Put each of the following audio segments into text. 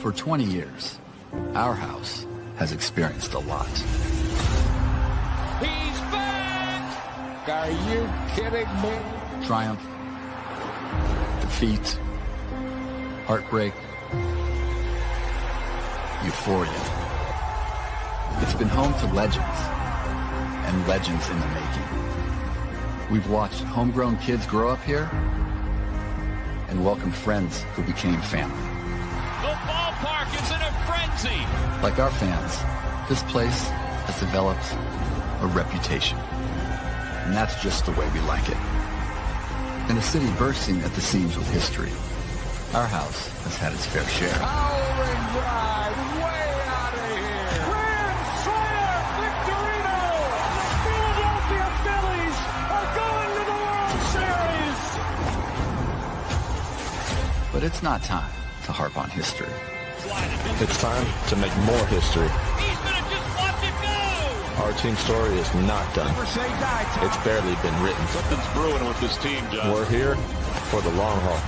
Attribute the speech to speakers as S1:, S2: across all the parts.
S1: For 20 years, our house has experienced a lot.
S2: He's back! Are you kidding me?
S1: Triumph, defeat, heartbreak, euphoria. It's been home to legends, and legends in the making. We've watched homegrown kids grow up here and welcome friends who became family.
S2: The ballpark is in a frenzy.
S1: Like our fans, this place has developed a reputation. And that's just the way we like it. In a city bursting at the seams with history, our house has had its fair share.
S2: Howling drive, way out of here.
S3: Grand slam, Victorino! The Philadelphia Phillies are going to the World Series!
S1: But it's not time to harp on history.
S4: It's time to make more history.
S2: He's gonna just watch it go.
S4: Our team story is not done.
S2: Never say die, Tom.
S4: It's barely been written.
S5: Something's brewing with this team, John.
S4: We're here for the long haul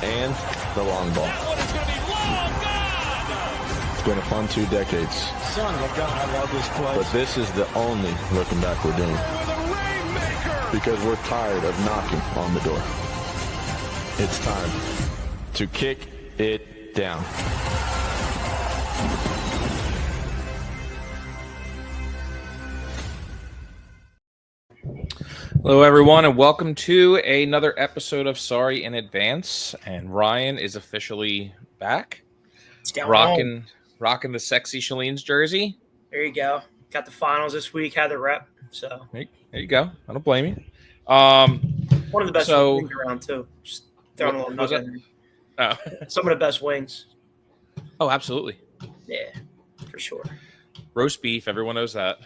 S4: and the long ball.
S2: That one is gonna be long gone.
S4: It's been a fun 2 decades,
S3: Son of a gun, I love this place.
S4: but this is the only looking back we're doing
S2: With a rainmaker.
S4: because we're tired of knocking on the door. It's time to kick it down.
S6: Hello, everyone, and welcome to another episode of Sorry in Advance. And Ryan is officially back, rocking the sexy Shalene's jersey.
S7: There you go. Got the finals this week. Had the rep. So
S6: There you go. I don't blame you.
S7: one of the best
S6: So-
S7: wings around too. Just throwing a little
S6: was
S7: nugget.
S6: Oh,
S7: Some of the best wings.
S6: oh, absolutely.
S7: Yeah, for sure.
S6: Roast beef. Everyone knows that.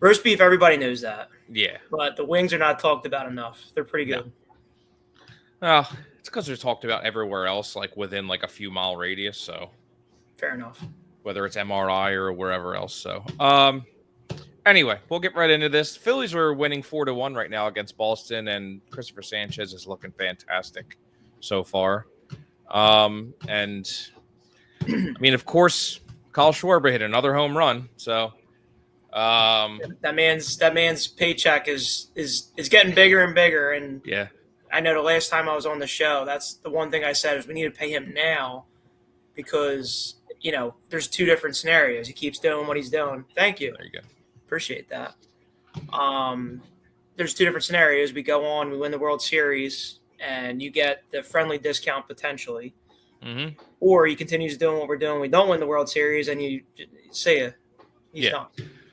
S7: Roast beef. Everybody knows that.
S6: Yeah.
S7: But the wings are not talked about enough. They're pretty good.
S6: Well, it's because they're talked about everywhere else, like within like a few mile radius. So
S7: Fair enough.
S6: whether it's MRI or wherever else. So, anyway, we'll get right into this. Phillies are winning 4-1 right now against Boston, and Christopher Sanchez is looking fantastic so far. And I mean, of course, Kyle Schwarber hit another home run. So,
S7: That man's paycheck is getting bigger and bigger. And
S6: yeah,
S7: I know the last time I was on the show, that's the one thing I said is we need to pay him now because there's 2 different scenarios. He keeps doing what he's doing. Thank you.
S6: there you go.
S7: Appreciate that. There's 2 different scenarios. We go on, we win the World Series, and you get the friendly discount potentially.
S6: Mm-hmm.
S7: Or he continues doing what we're doing. We don't win the World Series, and you see ya. He's
S6: Yeah.
S7: done.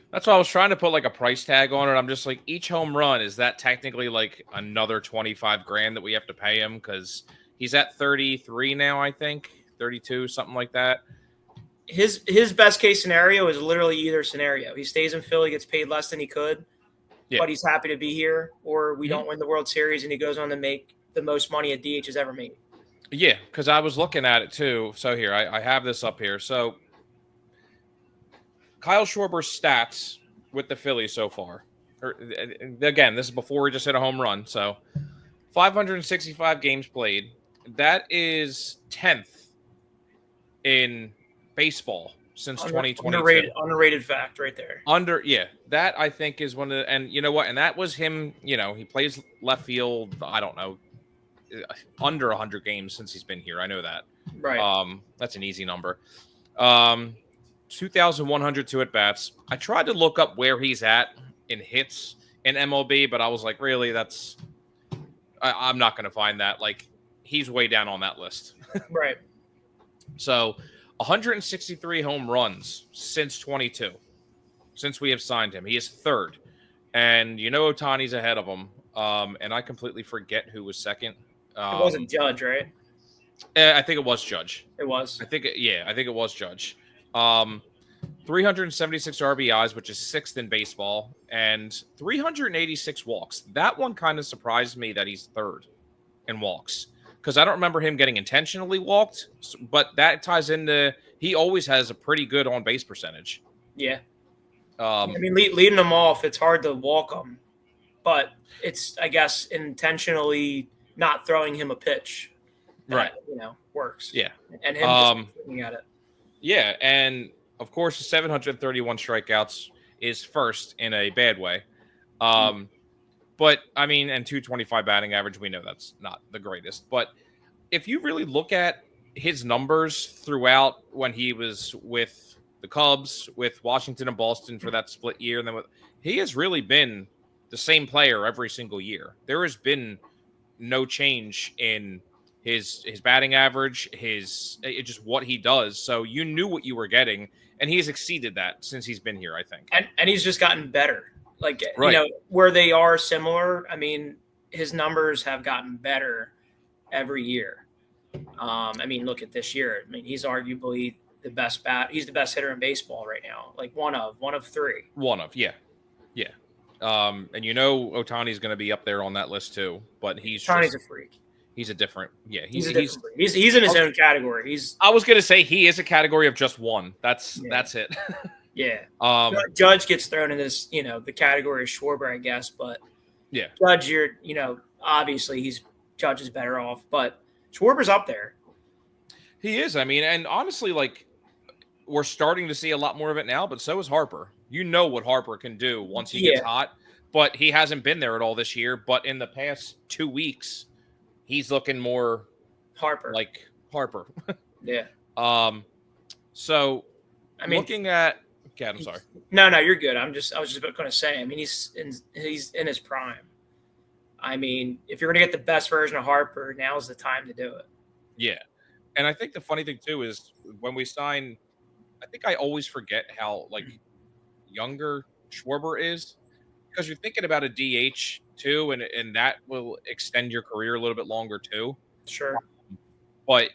S6: That's why I was trying to put like a price tag on it. I'm just like, each home run, is that technically like another 25 grand that we have to pay him? Because he's at 33 now, I think 32, something like that.
S7: His best case scenario is literally either scenario. He stays in Philly, gets paid less than he could, but he's happy to be here, or we don't win the World Series and he goes on to make the most money a DH has ever made.
S6: Yeah, because I was looking at it too. So here, I have this up here. So Kyle Schwarber's stats with the Phillies so far. Again, this is before he just hit a home run. So 565 games played. That is 10th in baseball since 2022.
S7: Underrated fact right there.
S6: That I think is one of the, and you know what? And that was him, he plays left field, I don't know, under 100 games since he's been here. I know that.
S7: Right.
S6: That's an easy number. 2,102 at bats. I tried to look up where he's at in hits in MLB, but I was like, really, I'm not going to find that. Like, he's way down on that list.
S7: Right.
S6: So 163 home runs since 22, since we have signed him. He is 3rd. And Ohtani's ahead of him. And I completely forget who was 2nd.
S7: It wasn't Judge, right?
S6: I think it was Judge.
S7: It was.
S6: I think it was Judge. 376 RBIs, which is 6th in baseball, and 386 walks. That one kind of surprised me that he's 3rd in walks, because I don't remember him getting intentionally walked, but that ties into he always has a pretty good on-base percentage.
S7: Yeah. Leading them off, it's hard to walk them, but it's, I guess, intentionally not throwing him a pitch. that works.
S6: Yeah,
S7: and him just looking at it.
S6: Yeah, and of course, 731 strikeouts is first in a bad way. But I mean, and 225 batting average, we know that's not the greatest. But if you really look at his numbers throughout when he was with the Cubs, with Washington and Boston for that split year, and then he has really been the same player every single year. There has been no change in his batting average, just what he does. So you knew what you were getting, and he has exceeded that since he's been here, I think.
S7: And he's just gotten better. Like,
S6: right.
S7: Where they are similar, I mean, his numbers have gotten better every year. I mean, look at this year. I mean, he's arguably the best he's the best hitter in baseball right now. Like one of three.
S6: Yeah. And Ohtani's going to be up there on that list too, but
S7: Ohtani's a freak.
S6: He's a different,
S7: he's in his own category.
S6: I was going to say he is a category of just one. That's it.
S7: Yeah. Judge gets thrown in this, the category of Schwarber, I guess, but
S6: yeah,
S7: Judge, obviously Judge is better off, but Schwarber's up there.
S6: He is. I mean, and honestly, like, we're starting to see a lot more of it now, but so is Harper. You know what Harper can do once he gets hot, but he hasn't been there at all this year. But in the past 2 weeks, he's looking more
S7: Harper.
S6: Like Harper.
S7: Yeah.
S6: So
S7: I mean,
S6: looking at I'm sorry.
S7: No, you're good. I was just going to say, I mean, he's in his prime. I mean, if you're going to get the best version of Harper, now's the time to do it.
S6: Yeah. And I think the funny thing too is when we sign, I think I always forget how younger Schwarber is, because you're thinking about a DH too, and that will extend your career a little bit longer too.
S7: Sure.
S6: But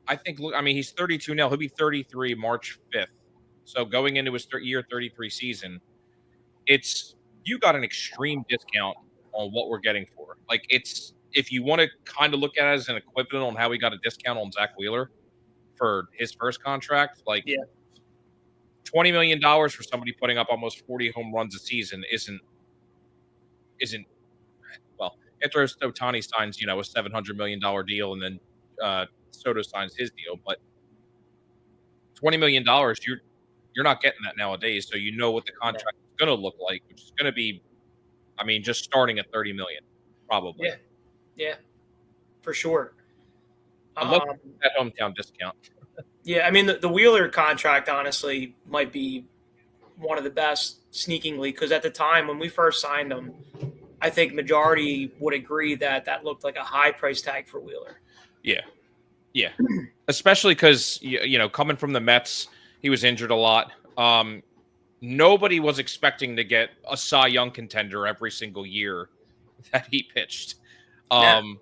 S6: I think, he's 32 now. He'll be 33 March 5th. So going into his year 33 season, you got an extreme discount on what we're getting for. Like, if you want to kind of look at it as an equivalent on how we got a discount on Zach Wheeler for his first contract, $20 million for somebody putting up almost 40 home runs a season isn't well, after Ohtani signs, a $700 million deal, and then Soto signs his deal, but $20 million, you're not getting that nowadays. So you know what the contract is going to look like, which is going to be, just starting at $30 million, probably.
S7: Yeah, for sure.
S6: I'm looking at that hometown discount.
S7: Yeah, I mean, the Wheeler contract, honestly, might be one of the best sneakingly, because at the time when we first signed him, I think majority would agree that looked like a high price tag for Wheeler.
S6: Yeah. Especially because, coming from the Mets, he was injured a lot. Nobody was expecting to get a Cy Young contender every single year that he pitched.
S7: No.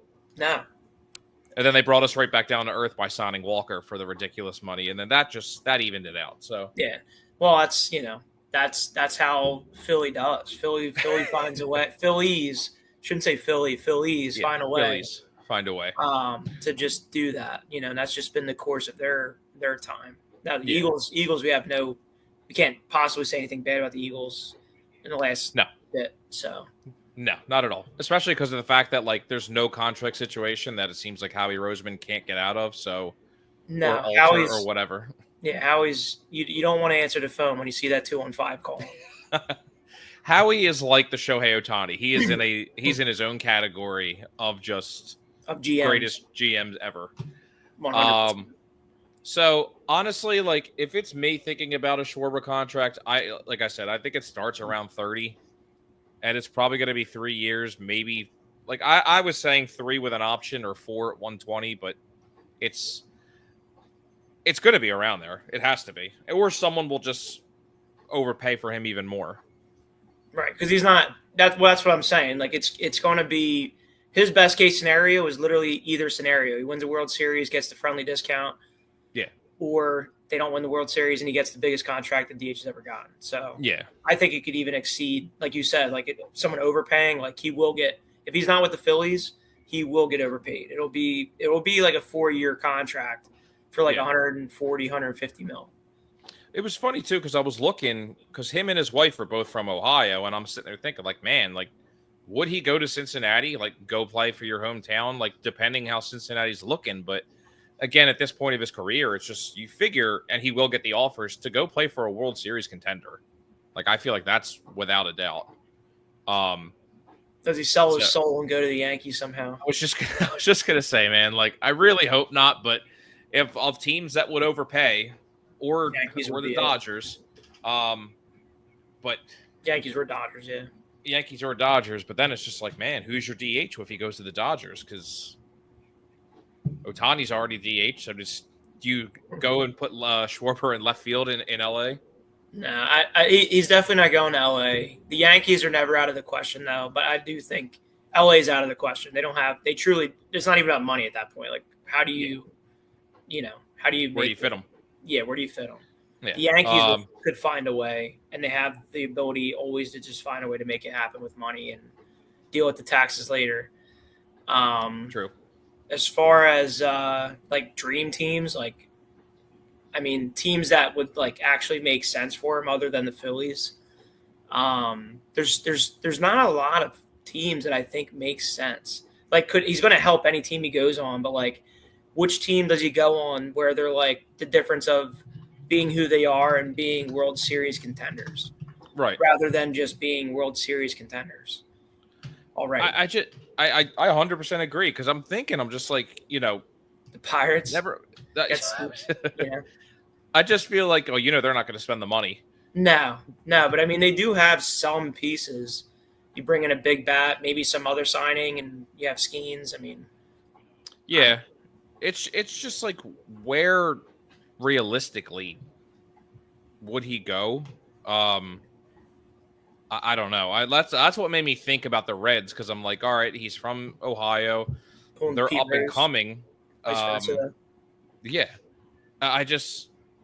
S6: And then they brought us right back down to earth by signing Walker for the ridiculous money, and then that evened it out. So
S7: yeah, well, that's how Philly does. Philly finds a way. Phillies find a way.
S6: Phillies find a way
S7: to just do that. And that's just been the course of their time. Now the Eagles, we can't possibly say anything bad about the Eagles in the last bit. So.
S6: No, not at all. Especially because of the fact that there's no contract situation that it seems like Howie Roseman can't get out of. So or whatever.
S7: Yeah, Howie's you don't want to answer the phone when you see that 215 call.
S6: Howie is like the Shohei Ohtani. He's in his own category of GMs. Greatest GMs ever.
S7: 100%.
S6: So honestly, if it's me thinking about a Schwarber contract, I think it starts around 30. And it's probably going to be 3 years, maybe. I was saying 3 with an option or 4 at 120, but it's going to be around there. It has to be. Or someone will just overpay for him even more.
S7: Right, because he's not – that's what I'm saying. It's going to be – his best case scenario is literally either scenario. He wins the World Series, gets the friendly discount.
S6: Yeah.
S7: Or they don't win the World Series and he gets the biggest contract that DH has ever gotten. So
S6: yeah, I
S7: think it could even exceed, like you said, someone overpaying. He will get, if he's not with the Phillies, he will get overpaid. It will be like a 4-year contract for 140, 150 mil.
S6: It was funny too because I was looking because him and his wife are both from Ohio, and I'm sitting there thinking man, would he go to Cincinnati? Like, go play for your hometown? Like, depending how Cincinnati's looking. But again, at this point of his career, it's just you figure, and he will get the offers to go play for a World Series contender. Like, I feel like that's without a doubt.
S7: Does he sell his soul and go to the Yankees somehow?
S6: I was just gonna say, man. Like, I really hope not. But if of teams that would overpay, or the Dodgers, but
S7: Yankees or Dodgers, yeah.
S6: Yankees or Dodgers. But then it's just like, man, who's your DH if he goes to the Dodgers? Because Ohtani's already DH. So do you go and put Schwarber in left field in LA?
S7: No, he's definitely not going to LA. The Yankees are never out of the question, though. But I do think LA is out of the question. They truly, it's not even about money at that point. Like, how do you, where do you
S6: fit them?
S7: Yeah, where do you fit them?
S6: Yeah.
S7: The Yankees could find a way, and they have the ability always to just find a way to make it happen with money and deal with the taxes later.
S6: True.
S7: As far as like dream teams, like, I mean, teams that would like actually make sense for him other than the Phillies. There's not a lot of teams that I think makes sense. Like, he's going to help any team he goes on, but like, which team does he go on where they're like the difference of being who they are and being World Series contenders,
S6: right?
S7: Rather than just being World Series contenders. Already,
S6: I 100% agree because I'm just like,
S7: the Pirates
S6: never.
S7: Yeah.
S6: I just feel like, they're not going to spend the money.
S7: No, but I mean, they do have some pieces. You bring in a big bat, maybe some other signing, and you have Skeens. I mean,
S6: yeah, it's just like, where realistically would he go? I don't know. That's what made me think about the Reds because I'm like, all right, he's from Ohio, they're
S7: Pete
S6: up and
S7: Rose,
S6: coming. Yeah,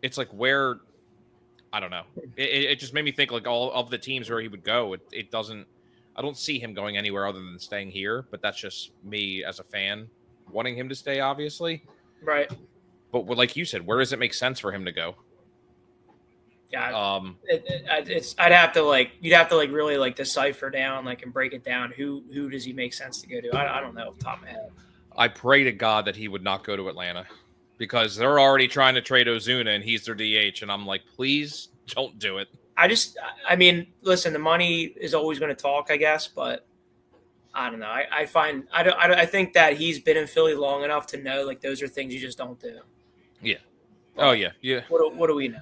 S6: it's like where. I don't know. It just made me think like all of the teams where he would go. It doesn't. I don't see him going anywhere other than staying here. But that's just me as a fan wanting him to stay, obviously.
S7: Right.
S6: But like you said, where does it make sense for him to go?
S7: Yeah. I'd have to like you'd have to like really like decipher down like and break it down. Who does he make sense to go to? I don't know off the top of my head.
S6: I pray to God that he would not go to Atlanta. Because they're already trying to trade Ozuna and he's their DH. And I'm like, please don't do it.
S7: I mean, listen, the money is always going to talk, I guess. But I don't know. I think that he's been in Philly long enough to know like those are things you just don't do.
S6: Yeah. Oh, yeah. Yeah.
S7: What do we know?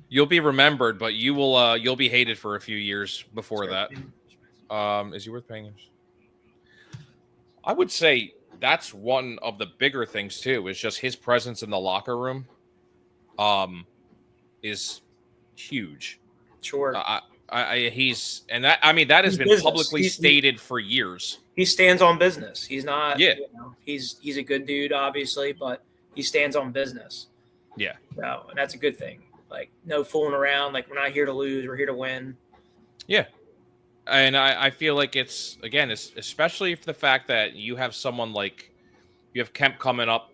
S6: You'll be remembered, but you'll be hated for a few years before that. Is he worth paying? I would say that's one of the bigger things too, is just his presence in the locker room is huge.
S7: Sure.
S6: That has been publicly stated for years.
S7: He stands on business. He's not,
S6: yeah.
S7: He's a good dude, obviously, but he stands on business.
S6: Yeah.
S7: So, and that's a good thing. Like, no fooling around. Like, we're not here to lose. We're here to win.
S6: Yeah. And I feel like it's especially for the fact that you have someone like you have Kemp coming up.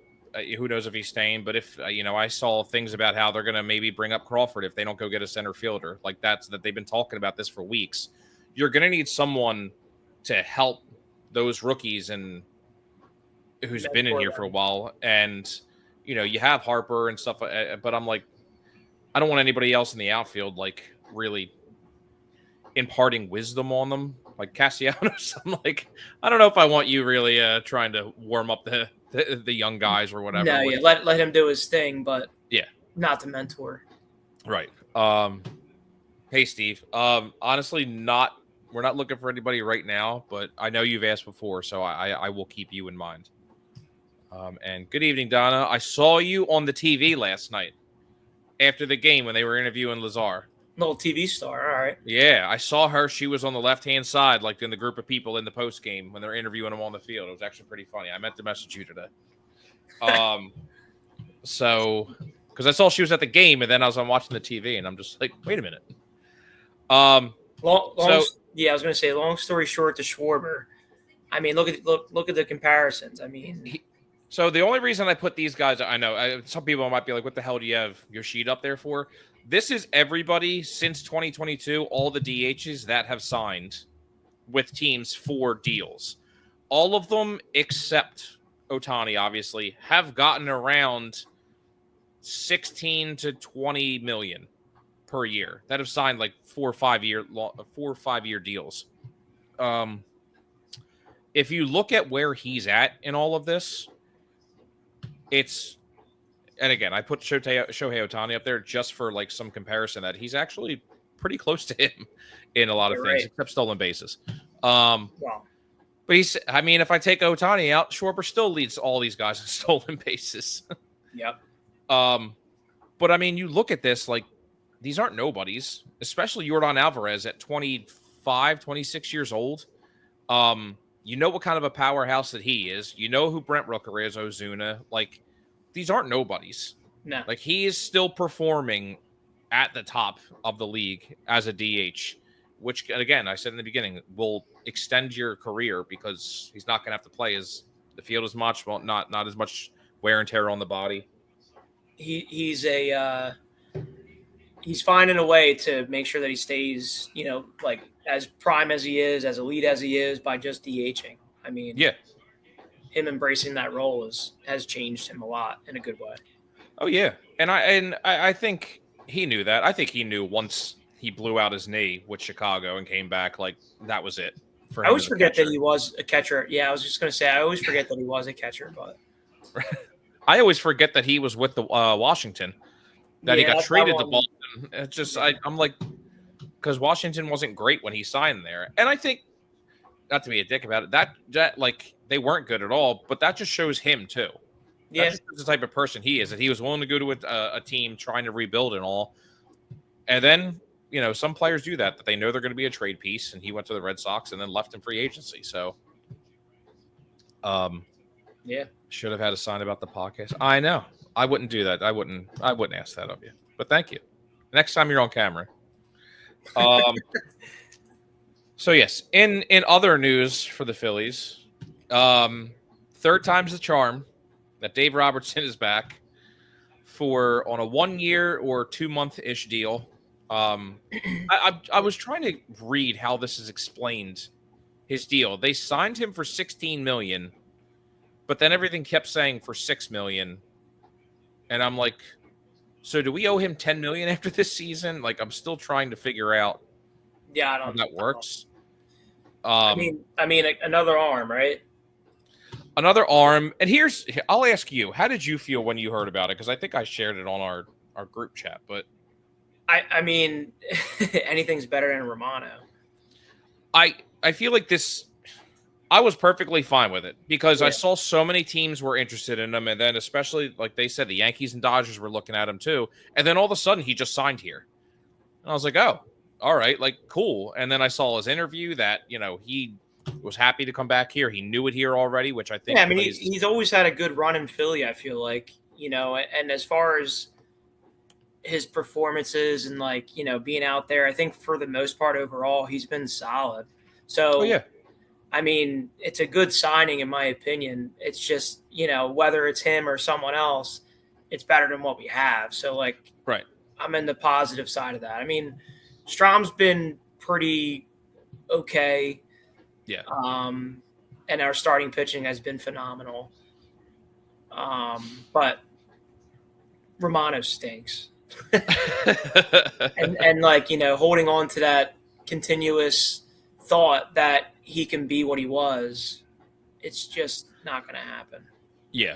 S6: Who knows if he's staying? But if I saw things about how they're going to maybe bring up Crawford if they don't go get a center fielder. Like that they've been talking about this for weeks. You're going to need someone to help those rookies and who's been in here for a while. And you have Harper and stuff. But I'm like, I don't want anybody else in the outfield like really imparting wisdom on them, like Castellanos. I'm like, I don't know if I want you really trying to warm up the young guys or whatever.
S7: No, yeah, let him do his thing, but
S6: yeah,
S7: not to mentor.
S6: Right. Hey Steve. Honestly, we're not looking for anybody right now, but I know you've asked before, so I will keep you in mind. And good evening, Donna. I saw you on the TV last night after the game when they were interviewing Lazar.
S7: Little TV star, all right.
S6: Yeah, I saw her. She was on the left-hand side, like in the group of people in the post game when they're interviewing him on the field. It was actually pretty funny. I meant to message you today. So, because I saw she was at the game, and then I was watching the TV, and I'm just like, wait a minute.
S7: I was going to say, long story short, to Schwarber. I mean, look at the comparisons. I mean,
S6: so the only reason I put these guys, I know some people might be like, what the hell do you have your sheet up there for? This is everybody since 2022, all the DHs that have signed with teams for deals. All of them except Ohtani, obviously, have gotten around 16 to 20 million per year that have signed like 4 or 5 year deals. If you look at where he's at in all of this, and again, I put Shohei Ohtani up there just for like some comparison that he's actually pretty close to him in a lot of things, except stolen bases. But if I take Ohtani out, Schwarber still leads all these guys in stolen bases.
S7: Yep.
S6: But I mean, you look at this, like, these aren't nobodies, especially Yordan Alvarez at 25, 26 years old. You know what kind of a powerhouse that he is. You know who Brent Rooker is, Ozuna. Like, these aren't nobodies.
S7: No.
S6: Like, he is still performing at the top of the league as a DH, which, again, I said in the beginning, will extend your career because he's not going to have to play the field as much, well, not as much wear and tear on the body.
S7: He's finding a way to make sure that he stays, like as prime as he is, as elite as he is, by just DHing. I mean,
S6: yeah,
S7: him embracing that role has changed him a lot in a good way.
S6: Oh yeah, and I think he knew that. I think he knew once he blew out his knee with Chicago and came back, like that was it. For him
S7: I always forget that he was a catcher. Yeah, I was just going to say I always forget that he was a catcher, but
S6: I always forget that he was with the Washington. That he got traded to Boston. It's just I'm like, because Washington wasn't great when he signed there, and I think, not to be a dick about it, that like they weren't good at all, but that just shows him too.
S7: Yeah,
S6: that just shows the type of person he is, that he was willing to go to a team trying to rebuild and all, and then some players do that they know they're going to be a trade piece, and he went to the Red Sox and then left in free agency. So,
S7: yeah,
S6: should have had a sign about the podcast. I know. I wouldn't do that. I wouldn't ask that of you. But thank you. Next time you're on camera. So yes, in other news for the Phillies, third time's the charm that Dave Robertson is back on a 1 year or 2 month-ish deal. I was trying to read how this is explained, his deal. They signed him for $16 million, but then everything kept saying for $6 million. And I'm like, so do we owe him $10 million after this season? Like, I'm still trying to figure out how that works.
S7: I mean, another arm, right?
S6: Another arm. And I'll ask you, how did you feel when you heard about it? Because I think I shared it on our group chat. But
S7: I mean, anything's better than Romano.
S6: I feel like this. I was perfectly fine with it because
S7: Yeah.
S6: I saw so many teams were interested in him. And then especially, like they said, the Yankees and Dodgers were looking at him too. And then all of a sudden he just signed here. And I was like, oh, all right, like cool. And then I saw his interview that, he was happy to come back here. He knew it here already, which I think.
S7: Yeah, I mean, he's always had a good run in Philly, I feel like, and as far as his performances and like, being out there, I think for the most part overall, he's been solid. So,
S6: yeah.
S7: I mean, it's a good signing in my opinion. It's just, whether it's him or someone else, it's better than what we have. So, like,
S6: right.
S7: I'm in the positive side of that. I mean, Strom's been pretty okay.
S6: Yeah.
S7: And our starting pitching has been phenomenal. But Romano stinks. and like, holding on to that continuous thought that he can be what he was, it's just not going to happen.
S6: Yeah.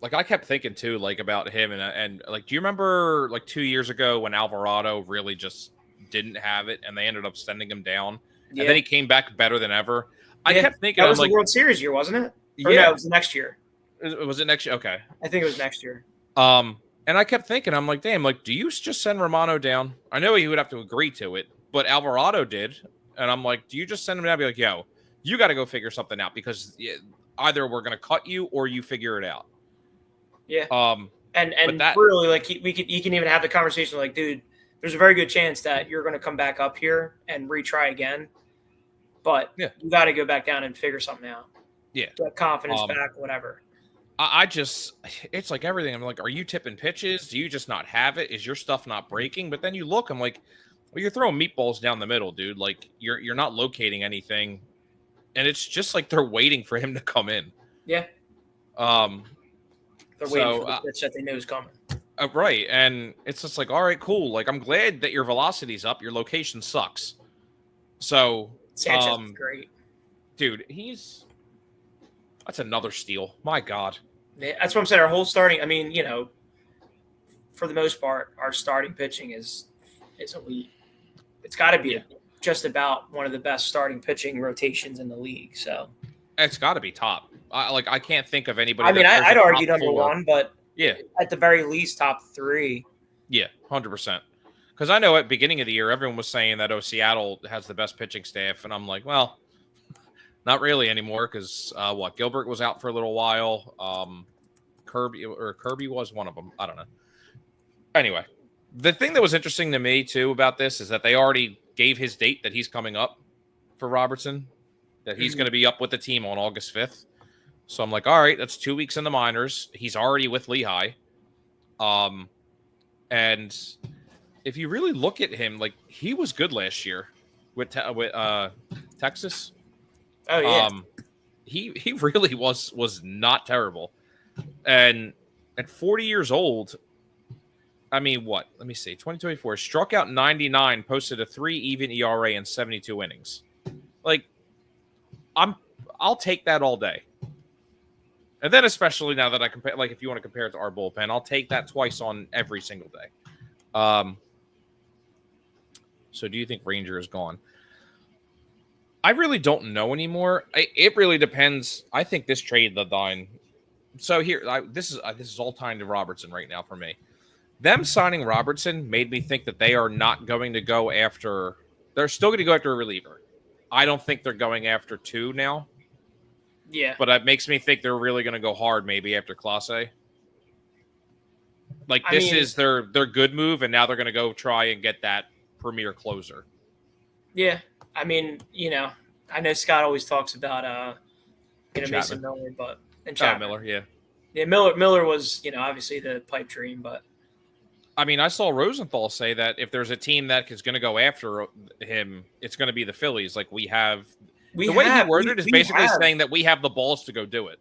S6: Like I kept thinking too, like about him and like, do you remember like 2 years ago when Alvarado really just didn't have it and they ended up sending him down and then he came back better than ever? I kept thinking
S7: that was
S6: like,
S7: the World Series year, wasn't it? Or
S6: yeah,
S7: no, it was the next year.
S6: Was it next year? Okay.
S7: I think it was next year.
S6: And I kept thinking, I'm like, damn, like, do you just send Romano down? I know he would have to agree to it, but Alvarado did. And I'm like, do you just send him down and be like, yo, you got to go figure something out because either we're going to cut you or you figure it out.
S7: Yeah. And
S6: that,
S7: really, like, you can even have the conversation like, dude, there's a very good chance that you're going to come back up here and retry again. But you got to go back down and figure something out.
S6: Yeah.
S7: Get confidence back, whatever.
S6: It's like everything. I'm like, are you tipping pitches? Do you just not have it? Is your stuff not breaking? But then you look, I'm like, Well, you're throwing meatballs down the middle, dude. Like you're not locating anything, and it's just like they're waiting for him to come in.
S7: Yeah. They're waiting for the pitch that they know is coming.
S6: Right, and it's just like, all right, cool. Like I'm glad that your velocity's up. Your location sucks. So
S7: Sanchez is great,
S6: dude. That's another steal. My God.
S7: Yeah, that's what I'm saying. Our whole starting. I mean, for the most part, our starting pitching is elite. It's got to be just about one of the best starting pitching rotations in the league. So
S6: it's got to be top. I can't think of anybody.
S7: I mean, I'd argue number 1, but
S6: yeah,
S7: at the very least, top 3.
S6: Yeah, 100%. Because I know at the beginning of the year, everyone was saying that Seattle has the best pitching staff, and I'm like, well, not really anymore. Because Gilbert was out for a little while. Kirby was one of them. I don't know. Anyway, the thing that was interesting to me too about this is that they already gave his date that he's coming up for Robertson, that he's going to be up with the team on August 5th. So I'm like, all right, that's 2 weeks in the minors. He's already with Lehigh. And if you really look at him, like he was good last year with Texas.
S7: Oh yeah.
S6: He really was not terrible. And at 40 years old, I mean, what? Let me see. 2024 struck out 99, posted a 3 even ERA in 72 innings. Like, I'll take that all day. And then, especially now that I compare, like, if you want to compare it to our bullpen, I'll take that twice on every single day. So, do you think Ranger is gone? I really don't know anymore. It really depends. I think this trade deadline. So here, this is all tying to Robertson right now for me. Them signing Robertson made me think that they are not going to go after. They're still going to go after a reliever. I don't think they're going after 2 now.
S7: Yeah,
S6: but it makes me think they're really going to go hard maybe after Clase. Like this is their good move, and now they're going to go try and get that premier closer.
S7: Yeah, I mean, I know Scott always talks about Mason Miller, and Chapman.
S6: Miller, yeah.
S7: Yeah, Miller was, obviously the pipe dream, but
S6: I mean, I saw Rosenthal say that if there's a team that is going to go after him, it's going to be the Phillies. Like the way he worded is basically saying that we have the balls to go do it.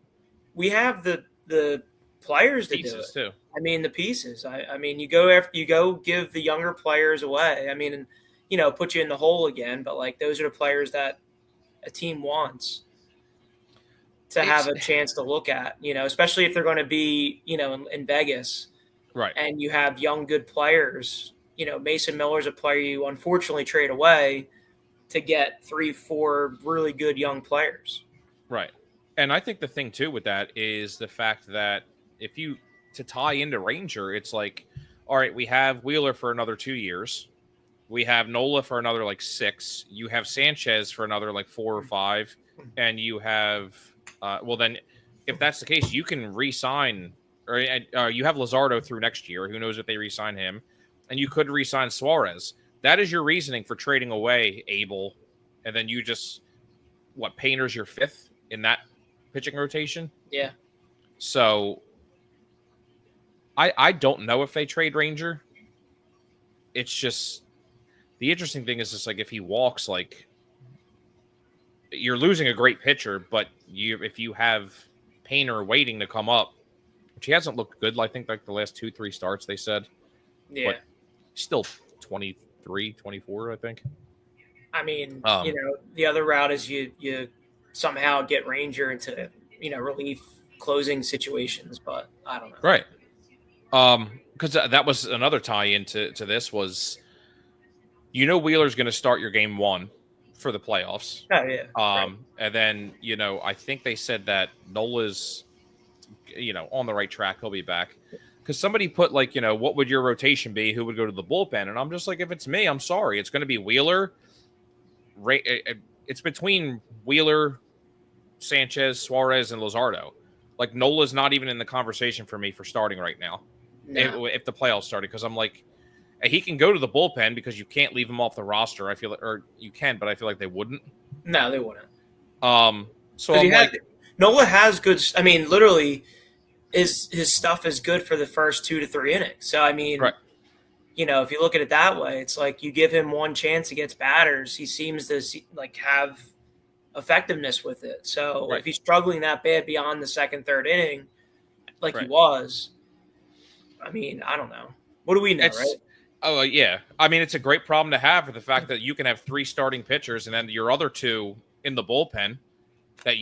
S7: We have the players to do it
S6: too.
S7: I mean, the pieces. I mean, you go give the younger players away. I mean, put you in the hole again. But like those are the players that a team wants to have a chance to look at. Especially if they're going to be in Vegas.
S6: Right.
S7: And you have young, good players. Mason Miller's a player you unfortunately trade away to get 3-4 really good young players.
S6: Right. And I think the thing, too, with that is the fact that to tie into Ranger, it's like, all right, we have Wheeler for another 2 years. We have Nola for another, 6. You have Sanchez for another, 4 or 5. And you have, then if that's the case, you can re-sign – or you have Luzardo through next year. Who knows if they re-sign him? And you could re-sign Suarez. That is your reasoning for trading away Abel. And then you just, Painter's your 5th in that pitching rotation?
S7: Yeah.
S6: So I don't know if they trade Ranger. It's just, the interesting thing is just if he walks, you're losing a great pitcher, but if you have Painter waiting to come up, which he hasn't looked good, I think, the last 2-3 starts, they said.
S7: Yeah.
S6: But still 23, 24, I think.
S7: I mean, the other route is you somehow get Ranger into, relief closing situations, but I don't know.
S6: Right. Because that was another tie-in to this was, Wheeler's going to start your game 1 for the playoffs.
S7: Oh, yeah.
S6: Right. And then, I think they said that Nola's, on the right track. He'll be back. Because somebody put what would your rotation be? Who would go to the bullpen? And I'm just like, if it's me, I'm sorry. It's going to be Wheeler. It's between Wheeler, Sanchez, Suarez, and Luzardo. Nola's not even in the conversation for me for starting right now. No. If the playoffs started, because I'm like, he can go to the bullpen because you can't leave him off the roster. I feel or you can, but I feel like they wouldn't.
S7: No, they wouldn't.
S6: So I'm
S7: Nola has good. I mean, literally, his stuff is good for the first 2 to 3 innings. So I mean,
S6: right.
S7: if you look at it that way, it's like you give him one chance against batters, he seems to have effectiveness with it. So if he's struggling that bad beyond the second, third inning, like he was, I mean, I don't know. What do we know, right?
S6: Oh, yeah. I mean, it's a great problem to have for the fact that you can have 3 starting pitchers and then your other 2 in the bullpen that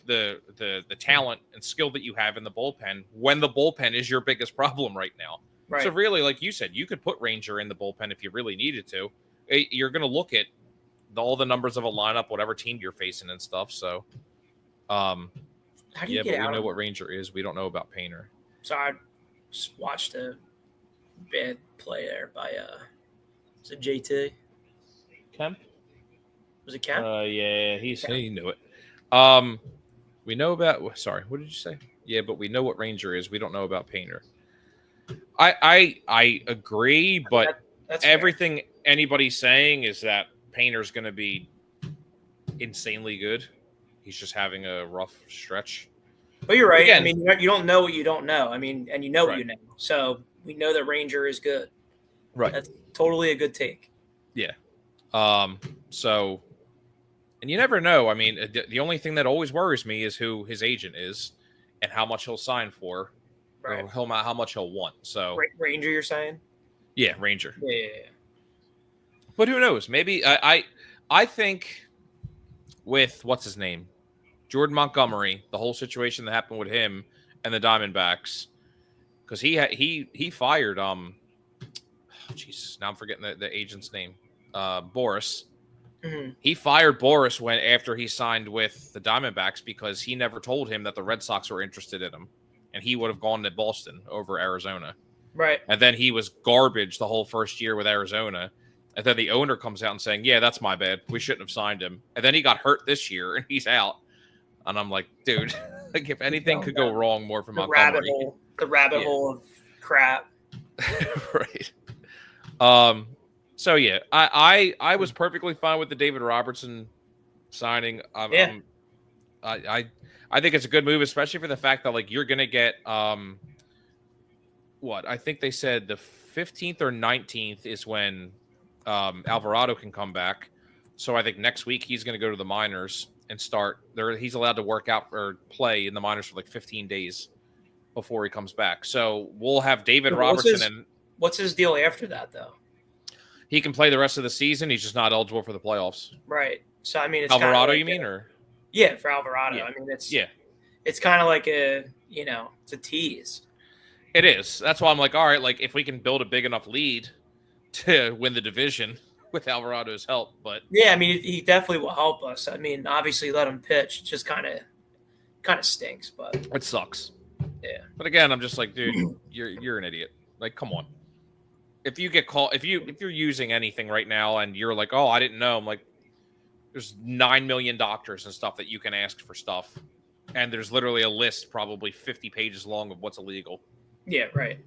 S6: the talent and skill that you have in the bullpen when the bullpen is your biggest problem right now. Right. So really, like you said, you could put Ranger in the bullpen if you really needed to. You're going to look at all the numbers of a lineup, whatever team you're facing and stuff. So,
S7: how do you get
S6: but we know what Ranger is. We don't know about Painter.
S7: So I just watched a bad play there by is it JT
S6: Kemp?
S7: Was it Kemp?
S6: Yeah, he knew it. We know about. Sorry, what did you say? Yeah, but we know what Ranger is. We don't know about Painter. I agree, but that's everything anybody's saying is that Painter's going to be insanely good. He's just having a rough stretch.
S7: But you're right. Again, I mean, you don't know what you don't know. I mean, and you know what you know. So we know that Ranger is good.
S6: Right.
S7: That's totally a good take.
S6: Yeah. So, and you never know. I mean, the only thing that always worries me is who his agent is and how much he'll sign for. Right. Or how much he'll want. So
S7: Ranger, you're saying?
S6: Yeah, Ranger.
S7: Yeah.
S6: But who knows? Maybe I think with what's his name, Jordan Montgomery, the whole situation that happened with him and the Diamondbacks, because he fired Jesus, now I'm forgetting the agent's name, Boris. Mm-hmm. He fired Boris after he signed with the Diamondbacks because he never told him that the Red Sox were interested in him, and he would have gone to Boston over Arizona.
S7: Right.
S6: And then he was garbage the whole first year with Arizona. And then the owner comes out and saying, yeah, that's my bad. We shouldn't have signed him. And then he got hurt this year and he's out. And I'm like, dude, like if anything could go wrong more for Montgomery.
S7: The rabbit hole of crap.
S6: Right. So yeah, I was perfectly fine with the David Robertson signing. I think it's a good move, especially for the fact that like you're gonna get what I think they said the 15th or 19th is when Alvarado can come back. So I think next week he's going to go to the minors and start there. He's allowed to work out or play in the minors for like 15 days before he comes back. So we'll have David Robertson.
S7: What's his deal after that though?
S6: He can play the rest of the season. He's just not eligible for the playoffs.
S7: Right. So I mean, it's
S6: Alvarado,
S7: like
S6: you mean, or
S7: for Alvarado. Yeah. I mean, it's kind of like it's a tease.
S6: It is. That's why I'm like, all right, like if we can build a big enough lead to win the division with Alvarado's help, but
S7: yeah, I mean, he definitely will help us. I mean, obviously, let him pitch. It just kind of stinks, but
S6: it sucks.
S7: Yeah.
S6: But again, I'm just like, dude, you're an idiot. Like, come on. If you get called, if you're using anything right now and you're like, oh, I didn't know, I'm like, there's 9 million doctors and stuff that you can ask for stuff, and there's literally a list, probably 50 pages long, of what's illegal.
S7: Yeah, right.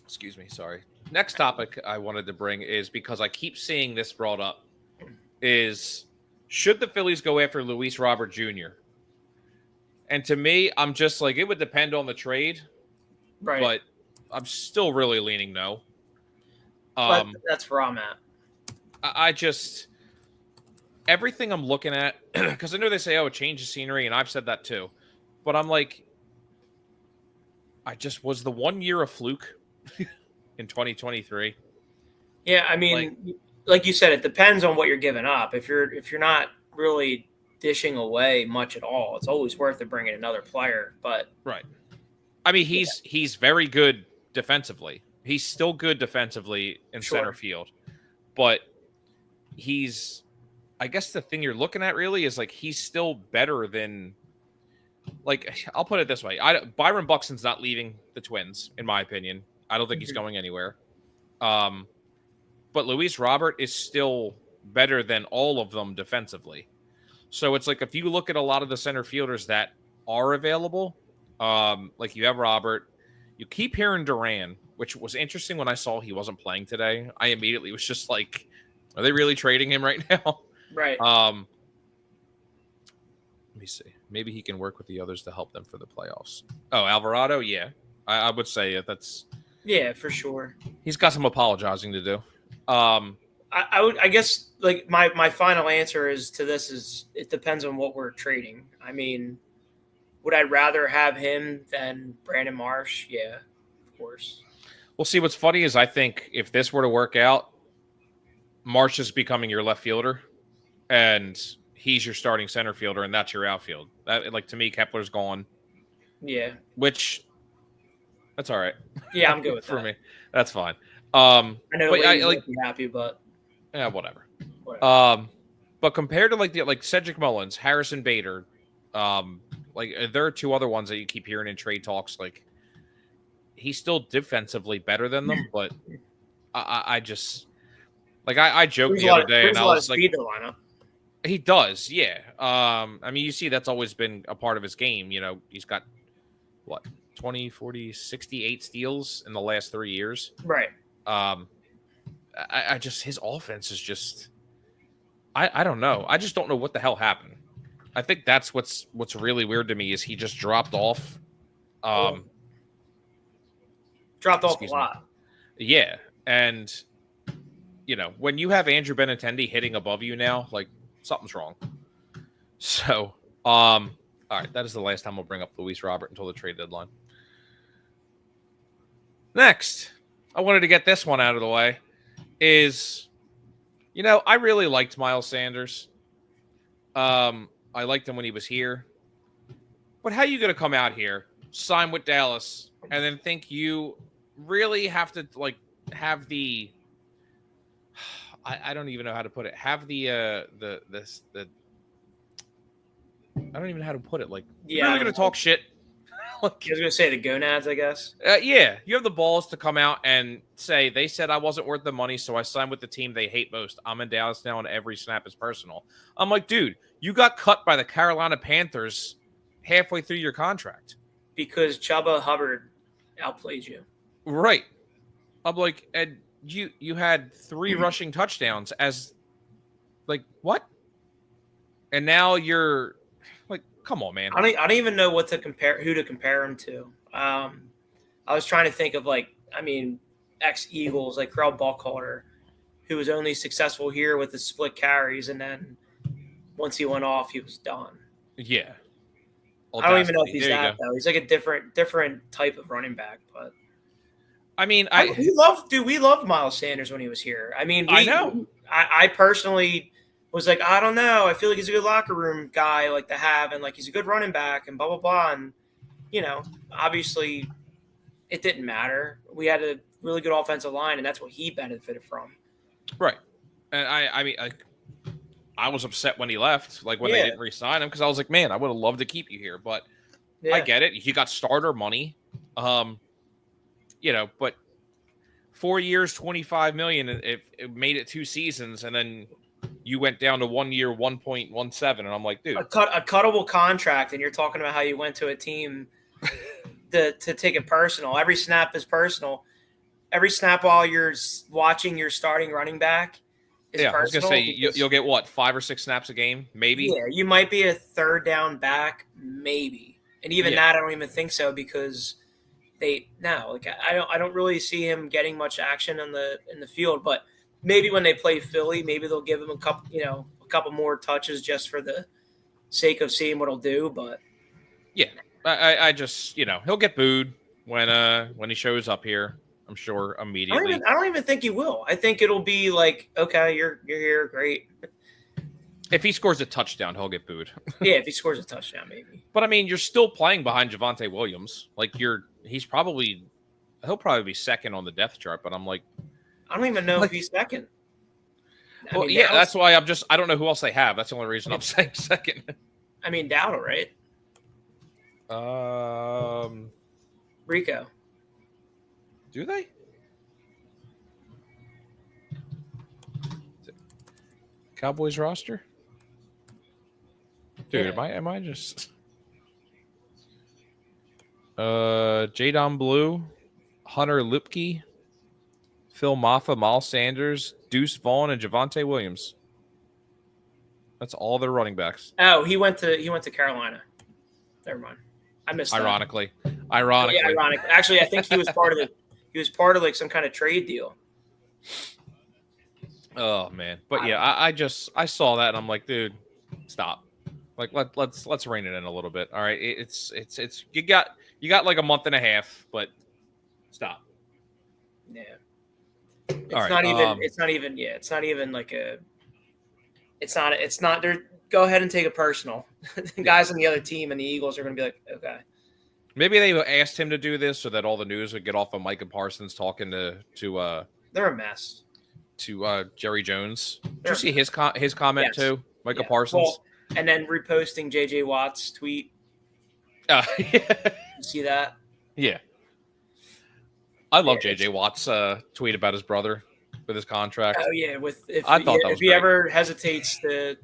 S6: Excuse me, sorry. Next topic I wanted to bring is because I keep seeing this brought up is should the Phillies go after Luis Robert Jr.? And to me, I'm just like, it would depend on the trade.
S7: Right.
S6: But I'm still really leaning no.
S7: But that's where I'm at.
S6: I just, everything I'm looking at, because I know they say, oh, it changes scenery, and I've said that too. But I'm like, was the 1 year a fluke in 2023?
S7: Yeah, I mean, like you said, it depends on what you're giving up. If you're not really dishing away much at all, it's always worth it bringing another player. But
S6: right, I mean, he's very good defensively. He's still good defensively in center field, but I guess the thing you're looking at really is like he's still better than. Like, I'll put it this way. Byron Buxton's not leaving the Twins, in my opinion. I don't think he's going anywhere. But Luis Robert is still better than all of them defensively. So it's like if you look at a lot of the center fielders that are available, like you have Robert, you keep hearing Duran, which was interesting when I saw he wasn't playing today. I immediately was just like, are they really trading him right now?
S7: Right.
S6: Let me see. Maybe he can work with the others to help them for the playoffs. Oh, Alvarado? Yeah. I would say that's
S7: Yeah, for sure.
S6: He's got some apologizing to do.
S7: I guess like my final answer is to this is it depends on what we're trading. I mean, would I rather have him than Brandon Marsh? Yeah, of course.
S6: Well, see, what's funny is I think if this were to work out, Marsh is becoming your left fielder, and he's your starting center fielder, and that's your outfield. That, like, to me, Kepler's gone.
S7: Yeah.
S6: Which, that's all right.
S7: Yeah, I'm good with
S6: for
S7: that.
S6: me. That's fine.
S7: I know
S6: but
S7: I like be happy, but
S6: yeah, whatever. But compared to like Cedric Mullins, Harrison Bader, like there are two other ones that you keep hearing in trade talks. Like he's still defensively better than them, but I just like I joked the other day, and I was like, he does, yeah. I mean, you see, that's always been a part of his game. You know, he's got what 20, 40, 68 steals in the last 3 years,
S7: right?
S6: I just his offense is just I don't know. I just don't know what the hell happened. I think that's what's really weird to me is he just dropped off.
S7: Dropped off a lot.
S6: Yeah, and you know when you have Andrew Benintendi hitting above you now, like something's wrong. So, all right, that is the last time we'll bring up Luis Robert until the trade deadline. Next, I wanted to get this one out of the way. You know, I really liked Miles Sanders. I liked him when he was here. But how are you going to come out here, sign with Dallas, and then think you really have to, like, have the I don't even know how to put it. Have the I don't even know how to put it. Like, you're really going to talk shit?
S7: I was going to say the gonads, I guess.
S6: Yeah, you have the balls to come out and say, they said I wasn't worth the money, so I signed with the team they hate most. I'm in Dallas now, and every snap is personal. I'm like, dude, you got cut by the Carolina Panthers halfway through your contract.
S7: Because Chuba Hubbard outplayed you.
S6: Right. I'm like, and you had 3 rushing touchdowns as, like, what? And now you're... Come on, man.
S7: I don't even know who to compare him to. I was trying to think of ex-Eagles like Carl Buckhalter, who was only successful here with the split carries, and then once he went off, he was done.
S6: Yeah.
S7: I don't even know if he's that though. He's like a different type of running back, but
S6: I mean,
S7: we loved Miles Sanders when he was here. I mean,
S6: I know.
S7: I personally was like, I don't know. I feel like he's a good locker room guy, like to have, and like he's a good running back, and blah blah blah. And you know, obviously, it didn't matter. We had a really good offensive line, and that's what he benefited from.
S6: Right. And I was upset when he left, like when they didn't re-sign him, because I was like, man, I would have loved to keep you here, but I get it. You got starter money, you know, but 4 years, $25 million. It made it 2 seasons, and then you went down to 1 year, 1.17, and I'm like, dude,
S7: a cuttable contract, and you're talking about how you went to a team to take it personal. Every snap is personal. Every snap while you're watching your starting running back is personal. I was gonna say
S6: you'll get what, 5 or 6 snaps a game, maybe.
S7: Yeah, you might be a third down back, maybe, and even that I don't even think so because I don't really see him getting much action in the field, but. Maybe when they play Philly, maybe they'll give him a couple more touches just for the sake of seeing what he'll do. But
S6: yeah, I just he'll get booed when he shows up here. I'm sure immediately.
S7: I don't even think he will. I think it'll be like, okay, you're here, great.
S6: If he scores a touchdown, he'll get booed.
S7: Yeah, if he scores a touchdown, maybe.
S6: But I mean, you're still playing behind Javonte Williams. Like he'll probably be second on the depth chart. But I'm like.
S7: I don't even know if he's second.
S6: Well, that's why I don't know who else they have. That's the only reason I'm saying second.
S7: I mean, Dowdle, right? Rico.
S6: Do they? Cowboys roster? Dude, am I just Jadon Blue, Hunter Lupke, Phil Maffa, Miles Sanders, Deuce Vaughn, and Javonte Williams. That's all their running backs.
S7: Oh, he went to Carolina. Never mind. I missed that.
S6: Ironically.
S7: Yeah, ironically. Actually, I think he was part of He was part of like some kind of trade deal.
S6: Oh man, but yeah, I saw that and I'm like, dude, stop. Like let's rein it in a little bit. All right, it's you got like a month and a half, but stop.
S7: Yeah. It's not there. Go ahead and take it personal. The guys on the other team and the Eagles are going to be like, okay.
S6: Maybe they asked him to do this so that all the news would get off of Micah Parsons talking to
S7: they're a mess.
S6: To Jerry Jones. Did you see his comment too? Micah Parsons.
S7: Well, and then reposting JJ Watt's tweet.
S6: Yeah.
S7: You see that?
S6: Yeah. I love JJ Watt's tweet about his brother with his contract.
S7: Oh yeah, if he
S6: great.
S7: ever hesitates to,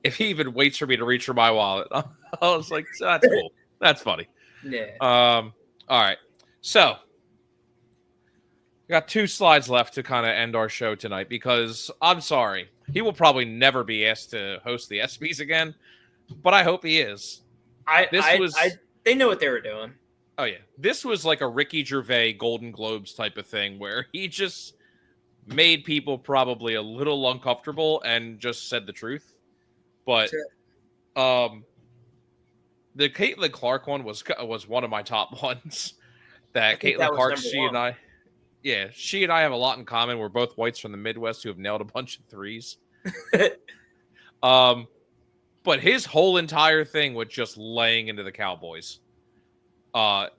S6: if he even waits for me to reach for my wallet, I was like, that's cool. That's funny.
S7: Yeah.
S6: All right. So we got 2 slides left to kind of end our show tonight because I'm sorry, he will probably never be asked to host the ESPYs again, but I hope he is.
S7: They know what they were doing.
S6: Oh yeah, this was like a Ricky Gervais Golden Globes type of thing where he just made people probably a little uncomfortable and just said the truth. But the Caitlin Clark one was one of my top ones. That Caitlin Clark, she and I have a lot in common. We're both whites from the Midwest who have nailed a bunch of threes. But his whole entire thing with just laying into the Cowboys,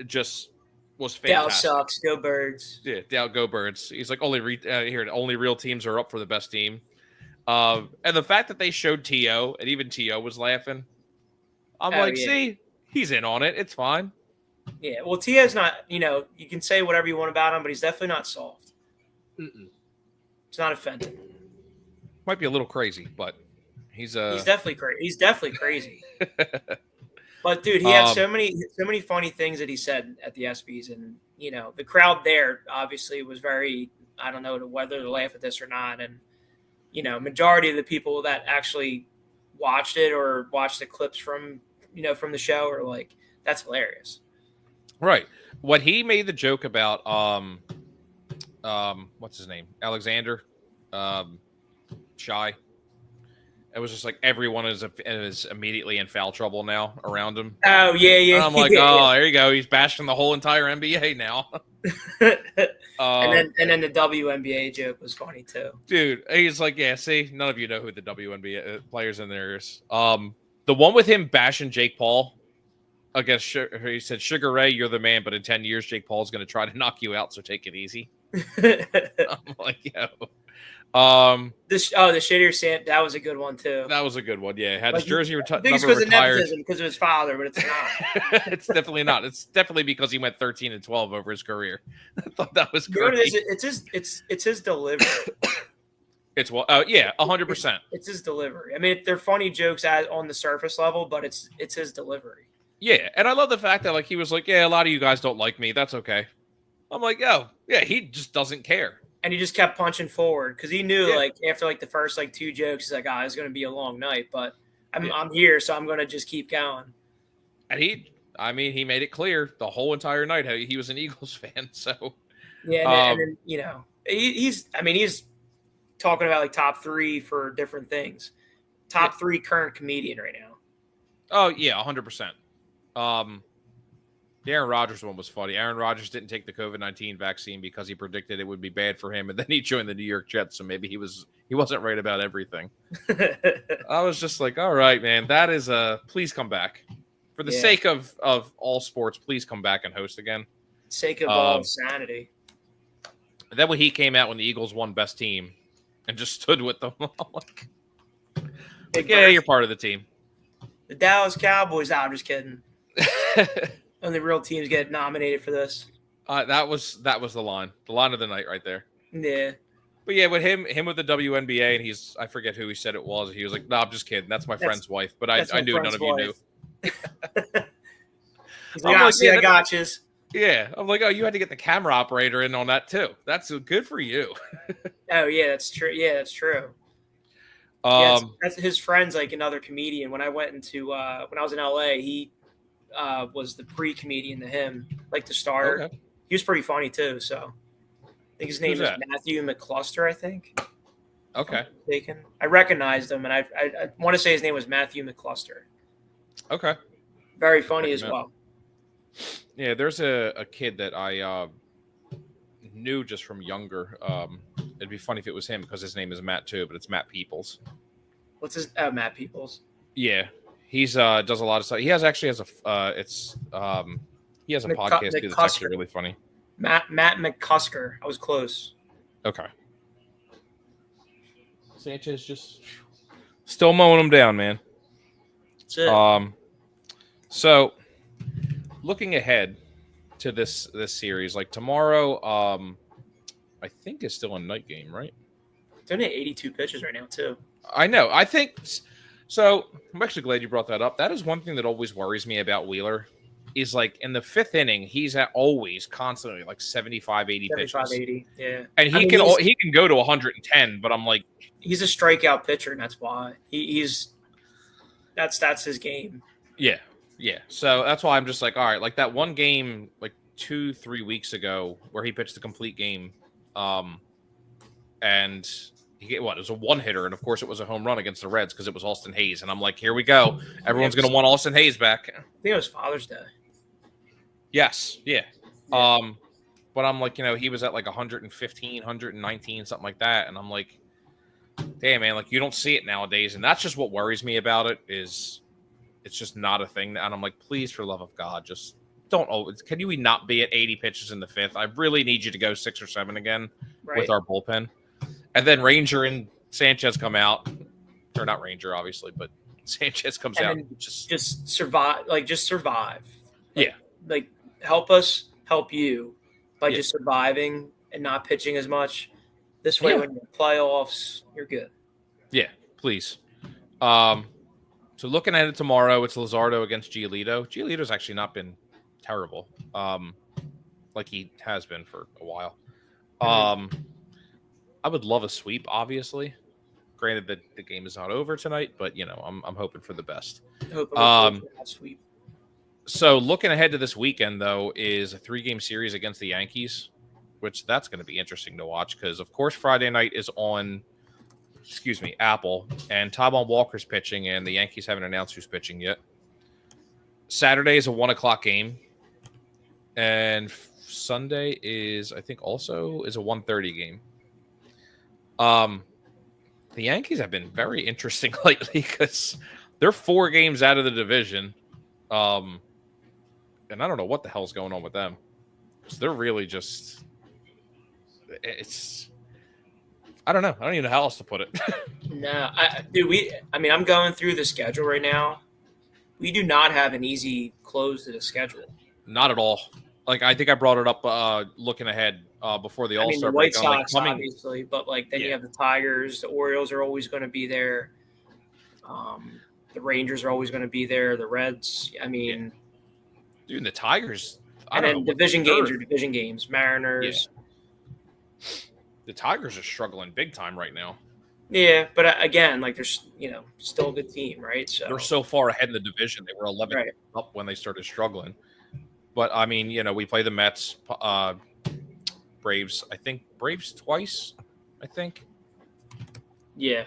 S6: just was fantastic.
S7: Dow sucks. Go Birds.
S6: Yeah, Dow go Birds. He's like only real teams are up for the best team. And the fact that they showed T.O. and even T.O. was laughing. I'm see, he's in on it. It's fine.
S7: Yeah, well, T.O.'s not. You can say whatever you want about him, but he's definitely not soft. It's not offended.
S6: Might be a little crazy, but he's
S7: definitely crazy. He's definitely crazy. But dude, he had so many funny things that he said at the ESPYs, and the crowd there obviously was very, I don't know whether to laugh at this or not, and majority of the people that actually watched it or watched the clips from the show are like, that's hilarious.
S6: Right. What he made the joke about what's his name? Alexander Shy. It was just like everyone is immediately in foul trouble now around him.
S7: Oh, yeah.
S6: And I'm like, there you go. He's bashing the whole entire NBA now.
S7: And then the WNBA joke was funny too.
S6: Dude, he's like, yeah, see, none of you know who the WNBA players in there is. The one with him bashing Jake Paul against, he said, Sugar Ray, you're the man, but in 10 years, Jake Paul's going to try to knock you out, so take it easy. I'm like, yo.
S7: The shittier Sam, that was a good one too.
S6: That was a good one. Yeah, had his jersey
S7: retired. I think it's because of nepotism, because of his father, but it's not.
S6: It's definitely not. It's definitely because he went 13-12 over his career. I thought that was great.
S7: It's his delivery.
S6: It's 100%.
S7: It's his delivery. I mean, they're funny jokes on the surface level, but it's his delivery.
S6: Yeah, and I love the fact that like he was like, yeah, a lot of you guys don't like me. That's okay. I'm like, yo, yeah, he just doesn't care.
S7: And he just kept punching forward because he knew, after the first 2 jokes, he's like, it's going to be a long night, but I'm here, so I'm going to just keep going. And
S6: he made it clear the whole entire night how he was an Eagles fan. So
S7: yeah, and then, he's talking about top 3 for different things. Top 3 current comedian right now.
S6: Oh yeah, 100%. The Aaron Rodgers one was funny. Aaron Rodgers didn't take the COVID-19 vaccine because he predicted it would be bad for him, and then he joined the New York Jets, so maybe he wasn't right about everything. I was just like, all right, man, that is please come back. For the sake of all sports, please come back and host again.
S7: Sake of all sanity.
S6: Then when he came out when the Eagles won best team and just stood with them, I'm like yeah, you're part of the team.
S7: The Dallas Cowboys. I'm just kidding. Only real teams get nominated for this.
S6: That was the line of the night right there.
S7: Yeah.
S6: But yeah, with him with the WNBA, and I forget who he said it was. He was like, "No, I'm just kidding. That's my friend's wife." But I knew none of you knew.
S7: He's like, I got you.
S6: Yeah, I'm like, oh, you had to get the camera operator in on that too. That's good for you.
S7: Oh yeah, that's true. Yeah, that's true. That's his friend's another comedian. When I went into when I was in LA, he was the pre-comedian to him, the starter.
S6: Okay.
S7: He was pretty funny too. So I think his name
S6: Who's
S7: is
S6: that?
S7: Matthew McCluster. I think.
S6: Okay.
S7: Mistaken. I recognized him, and I want to say his name was Matthew McCluster.
S6: Okay.
S7: Very funny as
S6: Check him
S7: well.
S6: Yeah, there's a kid that I knew just from younger. It'd be funny if it was him because his name is Matt too, but it's Matt Peoples.
S7: What's his Matt Peoples?
S6: Yeah, he's does a lot of stuff. He actually has a he has a podcast too that's actually really funny.
S7: Matt McCusker. I was close.
S6: Okay. Sanchez just still mowing him down, man.
S7: That's it.
S6: So looking ahead to this series, like tomorrow, I think is still a night game, right?
S7: It's only 82 pitches right now, too.
S6: I know. I think so. I'm actually glad you brought that up. That is one thing that always worries me about Wheeler. Is like in the fifth inning, he's always constantly like 75, 80 pitches.
S7: 80, yeah.
S6: And he can go to 110, but I'm like,
S7: he's a strikeout pitcher, and that's why that's his game.
S6: Yeah. So that's why I'm just like, all right, like that one game, like 2-3 weeks ago, where he pitched the complete game, and it was a one hitter, and of course it was a home run against the Reds because it was Austin Hayes, and I'm like, here we go, everyone's gonna want Austin Hayes back.
S7: I think it was Father's Day.
S6: Yes, yeah. But I'm like, he was at like 115, 119, something like that, and I'm like, damn, man, like you don't see it nowadays, and that's just what worries me about it is it's just not a thing. And I'm like, please, for the love of God, just don't. Can you not be at 80 pitches in the fifth? I really need you to go 6 or 7 again with our bullpen, and then Ranger and Sanchez come out, or not Ranger, obviously, but Sanchez comes out,
S7: just survive, just survive. Like help us help you by just surviving and not pitching as much. This way, when you're in playoffs, you're good. Yeah,
S6: please. So looking at it tomorrow, it's Luzardo against Giolito. Giolito's actually not been terrible, like he has been for a while. I would love a sweep, obviously. Granted that the game is not over tonight, but I'm hoping for the best.
S7: Sweep.
S6: So looking ahead to this weekend, though, is a 3-game series against the Yankees, which that's going to be interesting to watch because, of course, Friday night is on, Apple, and Taijuan Walker's pitching, and the Yankees haven't announced who's pitching yet. Saturday is a 1:00 game, and Sunday is, I think, also is a 1:30 game. The Yankees have been very interesting lately because they're 4 games out of the division. And I don't know what the hell's going on with them. They're really just I don't know. I don't even know how else to put it.
S7: No, I'm going through the schedule right now. We do not have an easy close to the schedule.
S6: Not at all. Like I think I brought it up looking ahead before the All-Star
S7: break.
S6: The
S7: White Sox, obviously, but then you have the Tigers. The Orioles are always going to be there. The Rangers are always going to be there. The Reds.
S6: Dude, the Tigers.
S7: Division games are division games. Mariners.
S6: Yeah. The Tigers are struggling big time right now.
S7: Yeah, but again, they're still a good team, right? So
S6: they're so far ahead in the division. They were 11 up when they started struggling. But we play the Mets, Braves. I think Braves twice. I think.
S7: Yeah.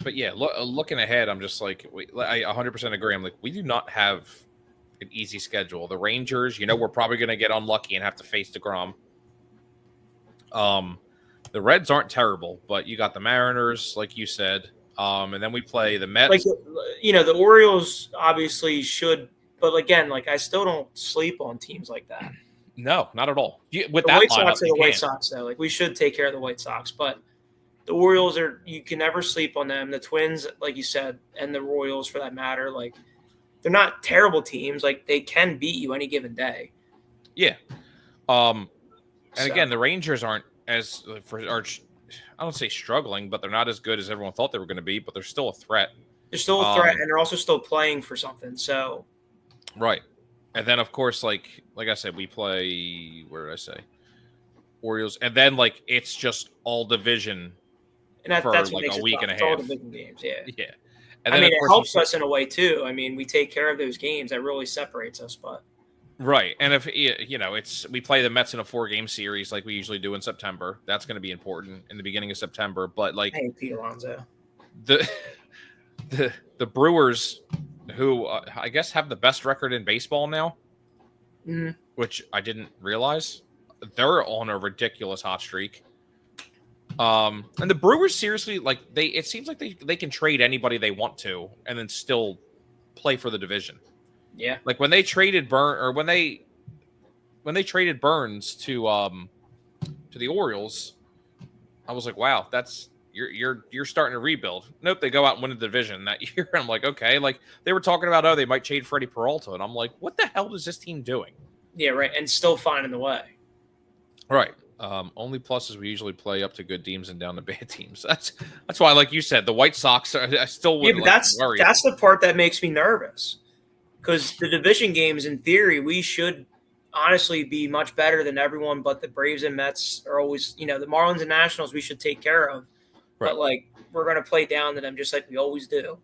S6: But yeah, looking ahead, I'm just like, I 100% agree. I'm like, we do not have an easy schedule. The Rangers, we're probably going to get unlucky and have to face DeGrom. The Reds aren't terrible, but you got the Mariners, like you said. And then we play the Mets.
S7: The Orioles obviously should, but again, I still don't sleep on teams like that.
S6: No, not at all.
S7: The White Sox are the White Sox, though. We should take care of the White Sox, but the Orioles you can never sleep on them. The Twins, like you said, and the Royals for that matter, they're not terrible teams. They can beat you any given day.
S6: Yeah. Again, the Rangers aren't I don't say struggling, but they're not as good as everyone thought they were going to be, but they're still a threat.
S7: They're still a threat, and they're also still playing for something. So.
S6: Right. And then, of course, like I said, we play, where did I say? Orioles. And then, it's just all division.
S7: And that's
S6: a week and a half.
S7: Division games, yeah.
S6: Yeah. And then,
S7: it helps us in a way too. I mean, we take care of those games. That really separates us. But
S6: right, and if we play the Mets in a 4-game series like we usually do in September. That's going to be important in the beginning of September. But like,
S7: I hate Pete Alonso.
S6: The Brewers, who I guess have the best record in baseball now, which I didn't realize, they're on a ridiculous hot streak. And the Brewers seriously, like it seems like they can trade anybody they want to and then still play for the division.
S7: Yeah.
S6: Like when they traded when they traded Burns to the Orioles, I was like, wow, that's you're starting to rebuild. Nope, they go out and win the division that year. And I'm like, okay, like they were talking about, they might trade Freddie Peralta, and I'm like, what the hell is this team doing?
S7: Yeah, right, and still finding the way.
S6: Right. Only plus is we usually play up to good teams and down to bad teams. That's why, like you said, the White Sox. I still would.
S7: Yeah, but that's the part that makes me nervous, because the division games, in theory, we should honestly be much better than everyone. But the Braves and Mets are always, the Marlins and Nationals we should take care of. Right. But like we're going to play down to them just like we always do.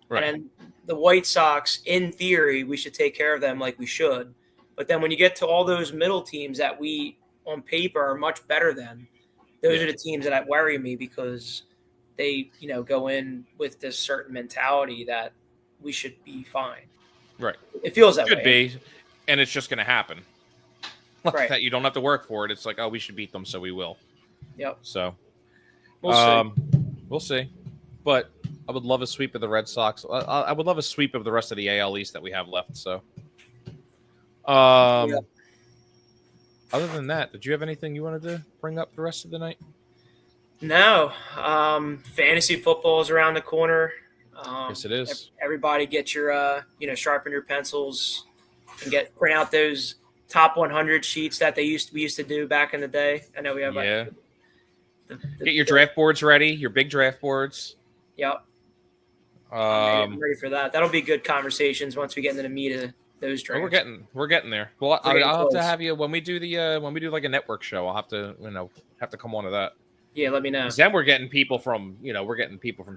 S7: Right. And the White Sox, in theory, we should take care of them like we should. But then when you get to all those middle teams that we on paper are much better than, those are the teams that worry me, because they, go in with this certain mentality that we should be fine.
S6: Right.
S7: It feels that way.
S6: Should be, and it's just going to happen.
S7: Right.
S6: That you don't have to work for it. It's like, oh, we should beat them, so we will.
S7: Yep.
S6: So
S7: we'll see.
S6: We'll see. But I would love a sweep of the Red Sox. I would love a sweep of the rest of the AL East that we have left. So, Other than that, did you have anything you wanted to bring up the rest of the night?
S7: No. Fantasy football is around the corner.
S6: Yes, it is.
S7: Everybody get your, sharpen your pencils and print out those top 100 sheets that we used to do back in the day. I know we have.
S6: Yeah. Get your draft boards ready. Your big draft boards.
S7: Yep. I'm ready for that. That'll be good conversations once we get into the meat of those drafts.
S6: We're getting there. Well, I'll have to have you when we do like a network show. I'll have to come on to that.
S7: Yeah, let me know.
S6: Then we're getting people from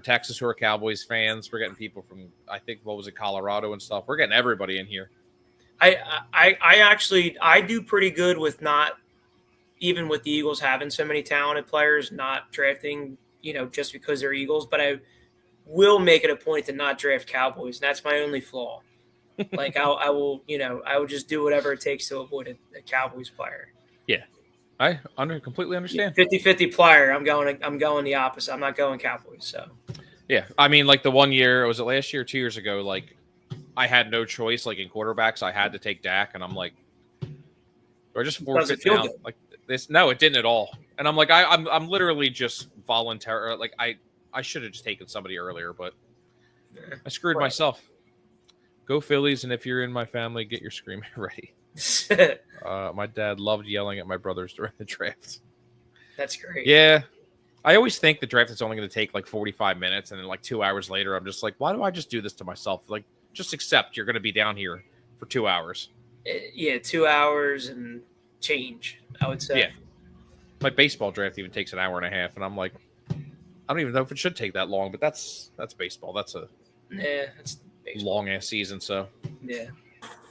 S6: Texas who are Cowboys fans. We're getting people from, I think, Colorado and stuff. We're getting everybody in here.
S7: I do pretty good with not, even with the Eagles having so many talented players, not drafting, just because they're Eagles. But I will make it a point to not draft Cowboys. And that's my only flaw. Like I will just do whatever it takes to avoid a Cowboys player.
S6: Yeah. I completely understand.
S7: 50-50 player. I'm going the opposite. I'm not going Cowboys. So
S6: yeah, I mean, like the 1 year, was it last year or 2 years ago? Like I had no choice. Like in quarterbacks, I had to take Dak, and I'm like, or just forfeit now. Like this, no, it didn't at all. And I'm like, I'm literally just voluntary. Like I should have just taken somebody earlier, but I screwed myself. Go Phillies, and if you're in my family, get your screamer ready. My dad loved yelling at my brothers during the draft.
S7: That's great.
S6: Yeah. I always think the draft is only going to take like 45 minutes, and then like 2 hours later, I'm just like, why do I just do this to myself? Like, just accept you're going to be down here for 2 hours.
S7: Yeah, 2 hours and change, I would say.
S6: Yeah. My baseball draft even takes an hour and a half, and I'm like, I don't even know if it should take that long, but that's baseball. That's long ass season. So
S7: yeah.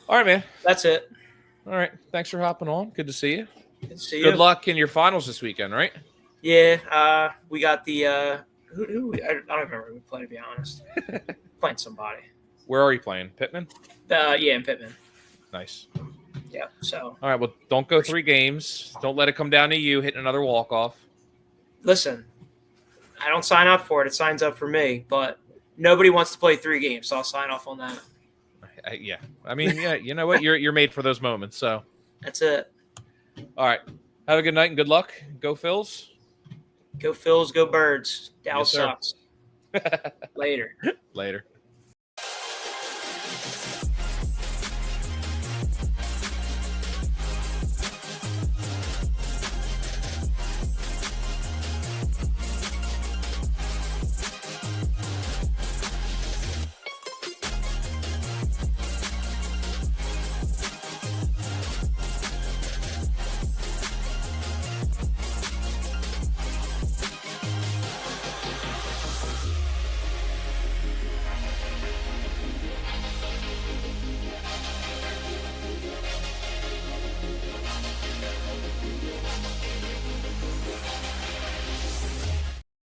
S6: All right, man.
S7: That's it.
S6: All right. Thanks for hopping on. Good to see you.
S7: Good to see you.
S6: Good luck in your finals this weekend, right?
S7: Yeah. We got the who I don't remember who we played, to be honest. Playing somebody.
S6: Where are you playing? Pittman?
S7: Yeah, in Pittman.
S6: Nice.
S7: Yeah. So.
S6: All right. Well, don't go 3 games. Don't let it come down to you hitting another walk-off.
S7: Listen, I don't sign up for it. It signs up for me, but nobody wants to play 3 games, so I'll sign off on that.
S6: Yeah. I mean, yeah. You know what? You're made for those moments. So.
S7: That's it.
S6: All right. Have a good night and good luck. Go Phils.
S7: Go Phils. Go Birds. Dallas
S6: Yes,
S7: sucks. Later.
S6: Later.